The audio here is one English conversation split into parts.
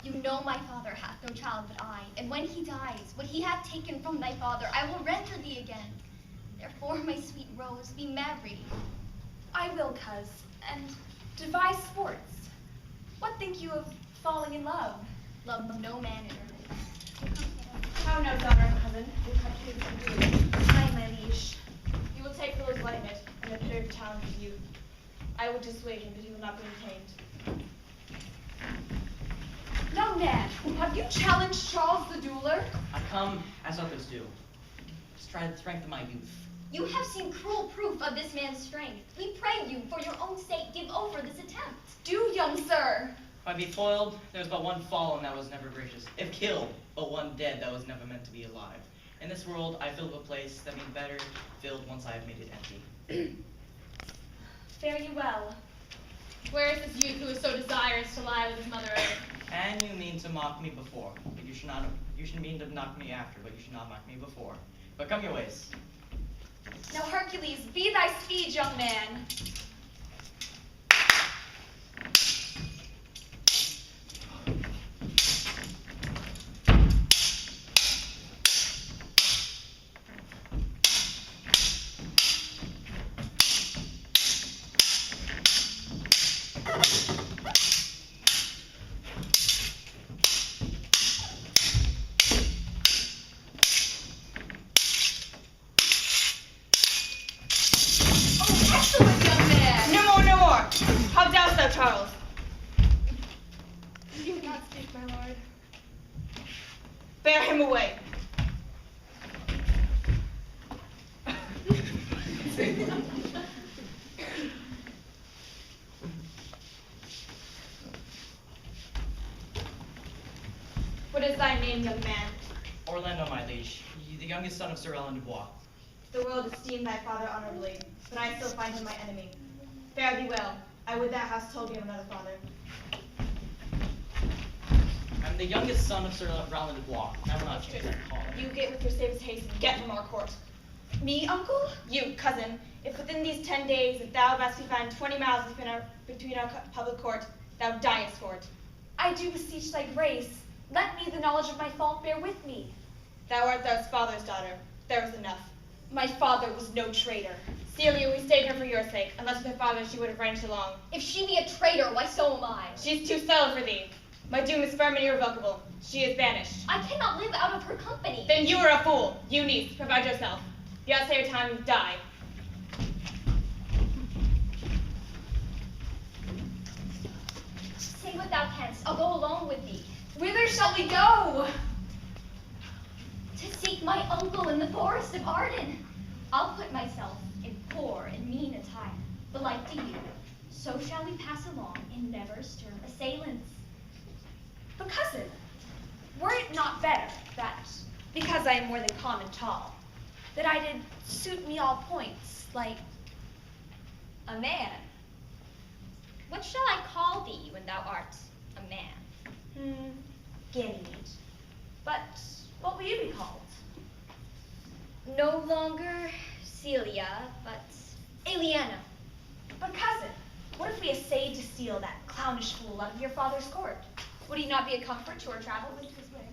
You know my father hath no child but I, and when he dies, what he hath taken from thy father, I will render thee again. Therefore, my sweet Rose, be merry. I will, coz, and devise sports. What think you of falling in love? Love no man in earth. How now, daughter and cousin? Your country is subdued. Aye, my liege. You will take Philip's light in it, and appear to challenge his youth. I will dissuade him, but he will not be detained. Young man, have you challenged Charles the Dueler? I come as others do. Just try the strength of my youth. You have seen cruel proof of this man's strength. We pray you, for your own sake, give over this attempt. Do, young sir. If I be foiled, there's but one fallen that was never gracious. If killed, but one dead that was never meant to be alive. In this world, I fill a place that being better filled once I have made it empty. Fare you well. Where is this youth who is so desirous to lie with his mother earth? And you mean to mock me before, but you should mean to knock me after, but you should not mock me before. But come your ways. Now, Hercules, be thy speed, young man. Excellent, young man. No more, no more! How dost thou, Charles? You would not speak, my lord. Bear him away. What is thy name, young man? Orlando, my liege, the youngest son of Sir Ellen Dubois. The world esteemed thy father honorably, but I still find him my enemy. Fare thee well. I would thou hast told me of another father. I'm the youngest son of Sir Roland Dubois. I will not change that call. You get with your safest haste and get from our court. Me, uncle? You, cousin, if within these 10 days, if thou must be found 20 miles between our public court, thou diest for it. I do beseech thy grace. Let me the knowledge of my fault bear with me. Thou art thy father's daughter. There is enough. My father was no traitor. Celia, we stayed her for your sake. Unless with her father, she would have ranged along. If she be a traitor, why so am I. She is too subtle for thee. My doom is firm and irrevocable. She is banished. I cannot live out of her company. Then you are a fool. You niece, provide yourself. The outstay your time, die. Say what thou canst. I'll go along with thee. Whither shall we go? To seek my uncle in the forest of Arden. I'll put myself in poor and mean attire, the like to you. So shall we pass along and never stir assailants. But cousin, were it not better that, because I am more than common tall, that I did suit me all points, like a man? What shall I call thee when thou art a man? Ganymede. But what will you be called? No longer Celia, but Aliena. But cousin, what if we essayed to steal that clownish fool out of your father's court? Would he not be a comfort to our travels? Which was when,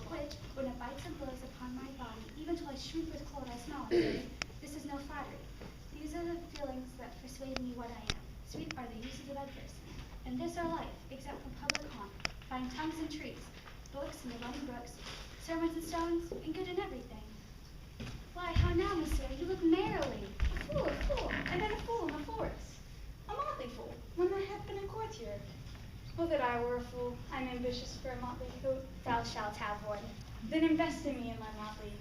which, when it bites and blows upon my body, even till I shriek with cold, I smell it. This is no flattery. These are the feelings that persuade me what I am. Sweet are the uses of adversity. And this our life, except for public haunt, fine tongues and trees, books and the running brooks, sermons and stones, and good in everything. Why, how now, monsieur, you look merrily. A fool, and then a fool in the forest. A motley fool, when there hath been a courtier. Oh, that I were a fool. I'm ambitious for a motley coat. Thou shalt have one. Then invest in me in my motley.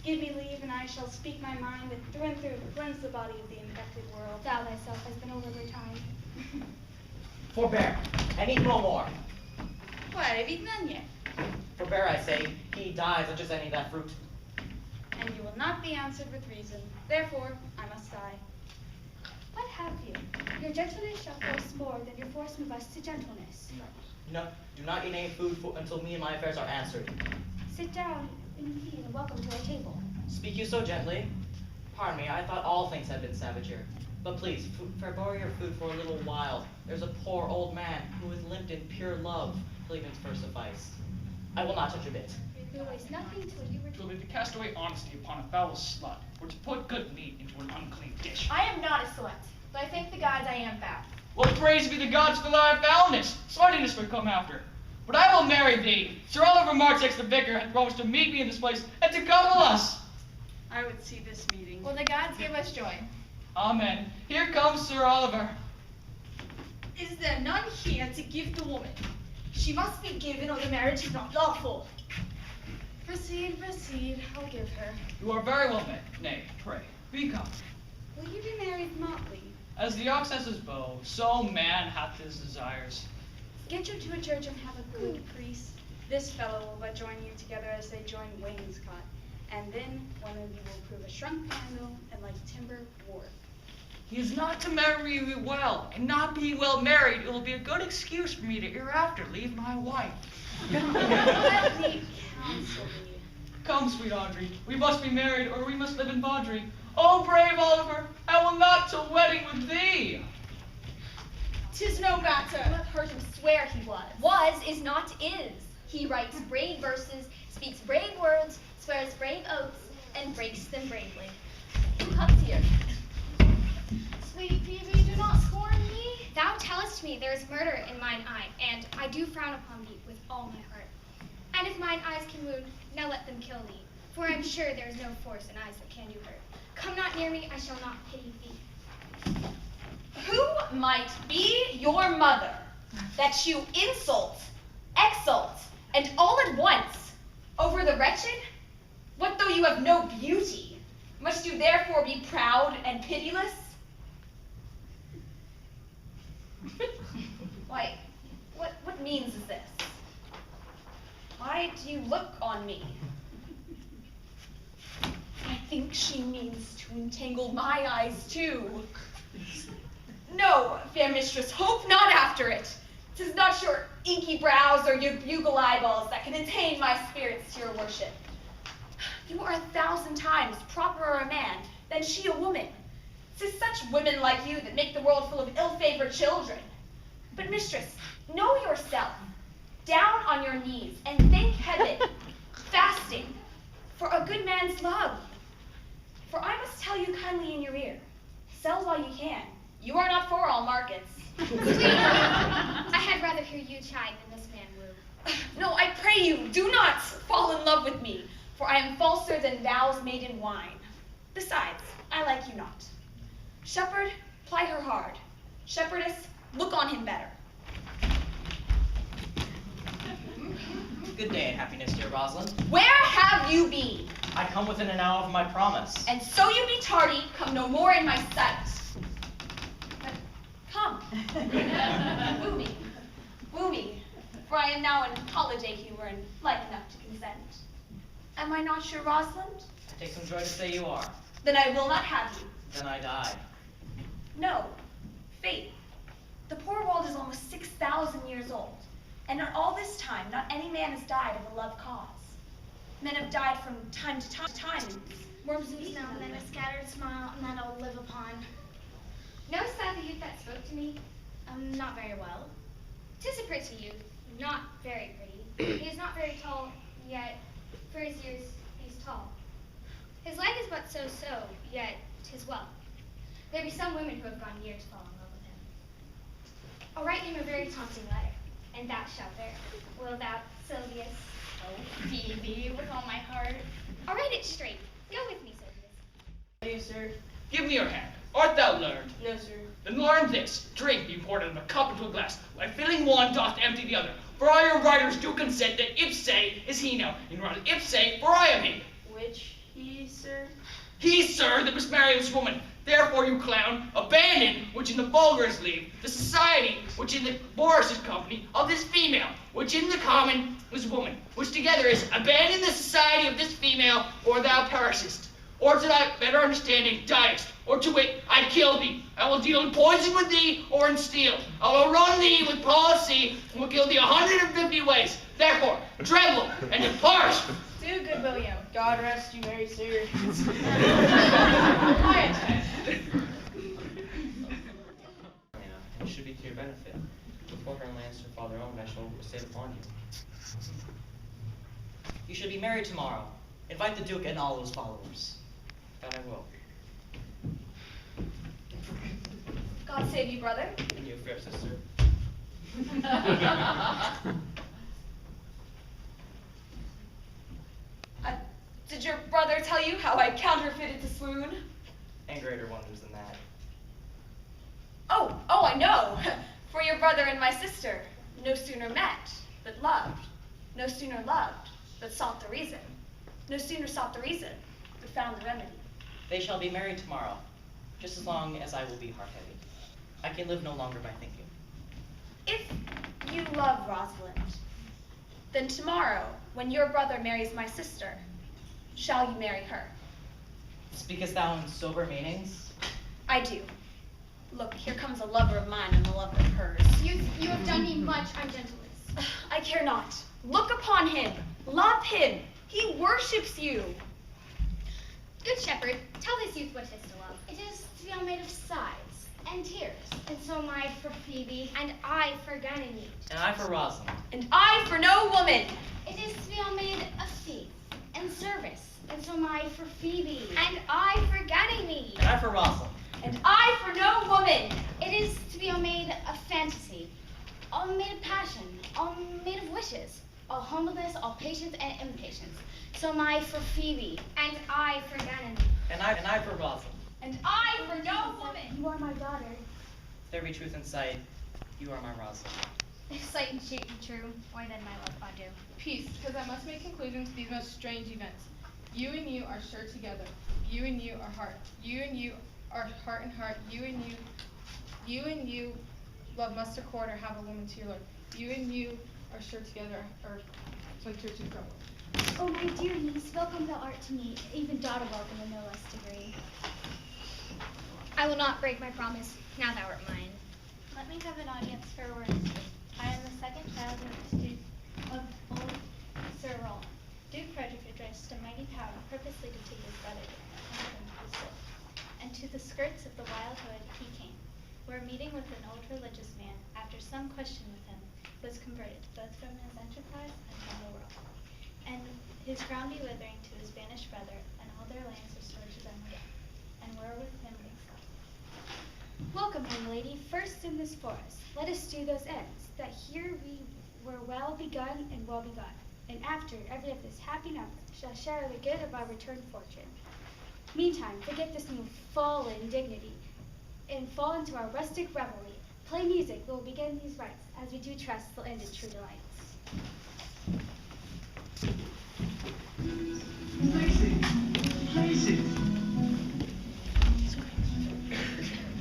Give me leave, and I shall speak my mind, and through to cleanse the body of the infected world. Thou thyself hast been overly kind. Forbear, and eat no more. What, I've eaten none yet. Forbear, I say, he dies of just any of that fruit. And you will not be answered with reason. Therefore, I must die. What have you? Your gentleness shall force more than your force move us to gentleness. No, do not eat any food until me and my affairs are answered. Sit down and feed, and welcome to our table. Speak you so gently? Pardon me, I thought all things had been savage here. But please, forbear your food for a little while. There's a poor old man who is limped in pure love. Cleveland's first suffice. I will not touch a bit. There was nothing till you were It will be to cast away honesty upon a foul slut, or to put good meat into an unclean dish. I am not a slut, but I thank the gods I am foul. Well, praise be the gods for thy foulness. Sluttiness would come after. But I will marry thee. Sir Oliver Martex the vicar hath promised to meet me in this place and to couple us. I would see this meeting. Will the gods give us joy? Amen. Here comes Sir Oliver. Is there none here to give the woman? She must be given or the marriage is not lawful. Proceed, I'll give her. You are very well met. Nay, pray, be come. Will you be married motley? As the ox has his bow, so man hath his desires. Get you to a church and have a good priest. This fellow will but join you together as they join wainscot. And then one of you will prove a shrunk candle and like timber warp. He is not to marry me well, and not being well married, it will be a good excuse for me to hereafter leave my wife. Let me counsel thee. Come, sweet Audrey, we must be married, or we must live in bawdry. Oh, brave Oliver, I will not till wedding with thee. 'Tis no matter. You have heard him swear he was. Was is not is. He writes brave verses, speaks brave words, swears brave oaths, and breaks them bravely. Who comes here? Sweet Phoebe, do not scorn me. Thou tellest me there is murder in mine eye, and I do frown upon thee with all my heart. And if mine eyes can wound, now let them kill thee, for I am sure there is no force in eyes that can do hurt. Come not near me, I shall not pity thee. Who might be your mother, that you insult, exalt, and all at once, over the wretched? What though you have no beauty? Must you therefore be proud and pitiless? Why, what means is this? Why do you look on me? I think she means to entangle my eyes too. No, fair mistress, hope not after it. 'Tis not your inky brows or your bugle eyeballs that can attain my spirits to your worship. You are 1,000 times properer a man than she a woman. 'Tis such women like you that make the world full of ill-favored children. But mistress, know yourself. Down on your knees and thank heaven, fasting, for a good man's love. For I must tell you kindly in your ear, sell while you can. You are not for all markets. I had rather hear you chide than this man woo. No, I pray you, do not fall in love with me, for I am falser than vows made in wine. Besides, I like you not. Shepherd, ply her hard. Shepherdess, look on him better. Good day and happiness, dear Rosalind. Where have you been? I come within an hour of my promise. And so you be tardy, come no more in my sight. But come, woo me, for I am now in holiday humor and like enough to consent. Am I not your Rosalind? I take some joy to say you are. Then I will not have you. Then I die. No, fate. The poor world is almost 6,000 years old, and in all this time, not any man has died of a love cause. Men have died from time to time. Warm Zeus now and then a scattered smile, and that I'll live upon. Notice that the youth that spoke to me, not very well. 'Tis a pretty youth, not very pretty. He is not very tall, yet for his years he's tall. His life is but so, yet 'tis well. There be some women who have gone years to fall in love with him. I'll write him a very taunting letter, and thou shalt bear. Will thou, Sylvius? Oh, Phoebe, with all my heart. I'll write it straight. Go with me, Sylvius. Yes, sir. Give me your hand. Art thou learned? No, sir. Then learn this. Drink be poured out of a cup into a glass. By filling one doth empty the other. For all your writers do consent that ipse is he now, and rather ipse, for I am he. Which he, sir? He, sir, that must marry this woman. Therefore, you clown, abandon, which in the vulgar is leave, the society, which in the Boris is company, of this female, which in the common is woman, which together is abandon the society of this female, or thou perishest. Or to thy better understanding, diest. Or to wit, I kill thee. I will deal in poison with thee, or in steel. I will run thee with policy, and will kill thee 150 ways. Therefore, tremble and depart. Do good, William. God rest you, merry sir. Yeah, it should be to your benefit. Porter and Lannister father owned, I shall bestow upon you. You should be married tomorrow. Invite the Duke and all his followers. That I will. God save you, brother. And you, fair sister. Did your brother tell you how I counterfeited to swoon? And greater wonders than that. Oh, I know. For your brother and my sister no sooner met, but loved. No sooner loved, but sought the reason. No sooner sought the reason, but found the remedy. They shall be married tomorrow, just as long as I will be heart-heavy. I can live no longer by thinking. If you love Rosalind, then tomorrow, when your brother marries my sister, shall you marry her? Speakest thou in sober meanings? I do. Look, here comes a lover of mine and a lover of hers. You have done me much ungentleness. I care not. Look upon him. Love him. He worships you. Good shepherd, tell this youth what 'tis to love. It is to be all made of sighs and tears. And so am I for Phoebe, and I for Ganymede. And I for Rosalind. And I for no woman. It is to be all made of faith and service. And so am I for Phoebe, and I for Ganymede. And I for Rosalind. And I for no woman. It is to be all made of fantasy, all made of passion, all made of wishes, all humbleness, all patience and impatience. So am I for Phoebe, and I for Ganymede. And I for Rosalind. And I for no woman. You are my daughter. If there be truth in sight, you are my Rosalind. If sight and shape be true, why then my love adieu. Peace, because I must make conclusion to these most strange events. You and you are sure together. You and you are heart. You and you are heart and heart. You and you love must accord or have a woman to your lord. You and you are sure together or like church and trouble. Oh, my dear niece, welcome thou art to me, even daughter welcome in no less degree. I will not break my promise, now thou art mine. Let me have an audience for words. I am the second child of old Sir Roland. Duke Frederick addressed a mighty power purposely to take his brother into the sword. And to the skirts of the wild hood he came, where meeting with an old religious man, after some question with him, was converted, both from his enterprise and from the world. And his crown be withering to his banished brother, and all their lands restored to them again, and were with him exalted. Welcome, young lady, first in this forest. Let us do those ends, that here we were well begun and well begun, and after every of this happy number shall share the good of our returned fortune. Meantime, forget this new fallen dignity, and fall into our rustic revelry. Play music, we will begin these rites, as we do trust will end in true delights.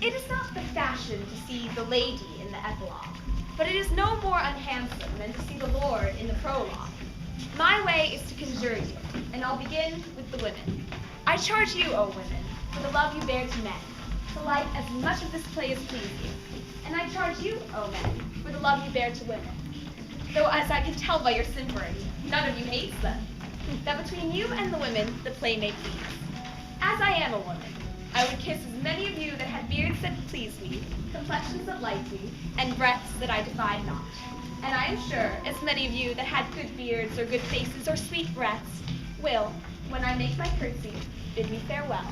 It is not the fashion to see the lady in the epilogue, but it is no more unhandsome than to see the lord in the prologue. My way is to conjure you, and I'll begin with the women. I charge you, O women, for the love you bear to men, to like as much of this play as please you. And I charge you, O men, for the love you bear to women, though as I can tell by your simpering, none of you hates them, that between you and the women the play may please. As I am a woman, I would kiss as many of you that had beards that pleased me, complexions that liked me, and breaths that I defied not. And I am sure as many of you that had good beards or good faces or sweet breaths will, when I make my curtsy, bid me farewell.